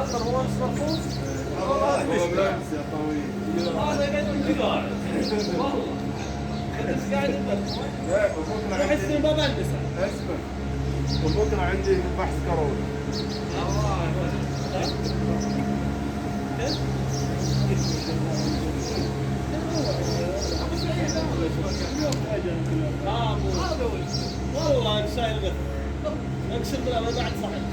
مسخر هو مش مرفوض؟ والله بالعكس يا قوي. هذا قاعد انت قاعد والله انت قاعد انت لا بكره احس اني عندي. ما بلبس اسمع. وبكره عندي بحث كروي. والله انا شايل غث اقسم بالله ما بعد صحيح